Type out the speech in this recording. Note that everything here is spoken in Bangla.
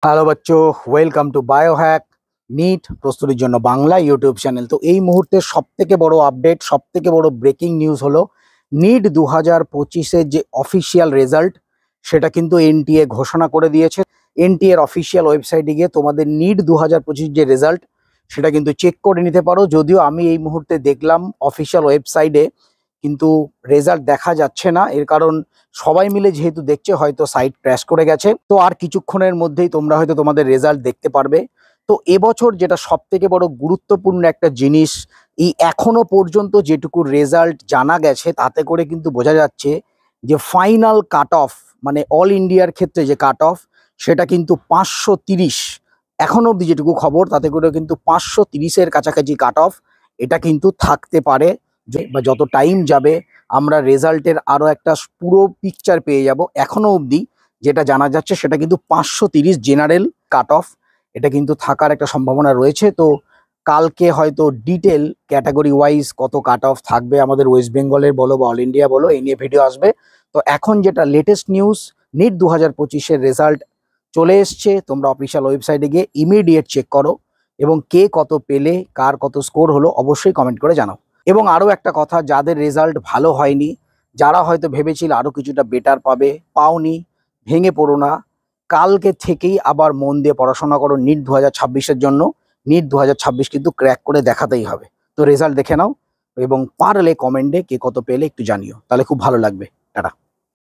হ্যালো বাচ্চো, ওয়েলকাম টু বায়োহ্যাক নিট প্রস্তুতির জন্য বাংলা ইউটিউব চ্যানেল। তো এই মুহূর্তে সব থেকে বড় আপডেট, সব থেকে বড় ব্রেকিং নিউজ হলো নিট 2025-এর যে অফিসিয়াল রেজাল্ট সেটা কিন্তু এনটিএ ঘোষণা করে দিয়েছে। এনটিএ এর অফিসিয়াল ওয়েবসাইটে গিয়ে তোমাদের নিট 2025 যে রেজাল্ট সেটা কিন্তু চেক করে নিতে পারো। যদিও আমি এই মুহূর্তে দেখলাম অফিসিয়াল ওয়েবসাইটে কিন্তু রেজাল্ট দেখা যাচ্ছে না। এর কারণ সবাই মিলে যেহেতু দেখছে, হয়তো সাইট ক্র্যাশ করে গেছে। তো আর কিছুক্ষণের মধ্যেই তোমরা হয়তো তোমাদের রেজাল্ট দেখতে পারবে। তো এবছর যেটা সব থেকে বড় গুরুত্বপূর্ণ একটা জিনিস, এই এখনো পর্যন্ত যেটুকু রেজাল্ট জানা গেছে তাতে করে কিন্তু বোঝা যাচ্ছে যে ফাইনাল কাট অফ, মানে অল ইন্ডিয়ার ক্ষেত্রে যে কাট অফ, সেটা কিন্তু 530। এখনো অবধি যেটুকু খবর তাতে করে কিন্তু 530-এর কাছাকাছি কাট অফ এটা কিন্তু থাকতে পারে। বা যত টাইম যাবে আমরা রেজাল্টের আরো একটা পুরো পিকচার পেয়ে যাব। এখনো অবধি যেটা জানা যাচ্ছে সেটা কিন্তু 530 জেনারেল কাট অফ, এটা কিন্তু থাকার একটা সম্ভাবনা রয়েছে। তো কালকে হয়তো ডিটেল ক্যাটাগরি ওয়াইজ কত কাট অফ থাকবে আমাদের ওয়েস্ট বেঙ্গলের বলো বা অল ইন্ডিয়া বলো, এই নিয়ে ভিডিও আসবে। তো এখন যেটা লেটেস্ট নিউজ, নিট 2025-এর রেজাল্ট চলে এসছে। তোমরা অফিসিয়াল ওয়েবসাইটে গিয়ে ইমিডিয়েট চেক করো এবং কে কত পেলে, কার কত স্কোর হলো অবশ্যই কমেন্ট করে জানাও। এবং আরও একটা কথা, যাদের রেজাল্ট ভালো হয়নি, যারা হয়তো ভেবেছিল আরও কিছুটা বেটার পাবে, পাওনি, ভেঙে পড়ো না। কালকে থেকেই আবার মন দিয়ে পড়াশোনা করো নিট 2026-এর জন্য। নিট 2026 কিন্তু ক্র্যাক করে দেখাতেই হবে। তো রেজাল্ট দেখে নাও এবং পারলে কমেন্টে কে কত পেলে একটু জানিও, তাহলে খুব ভালো লাগবে। টাটা।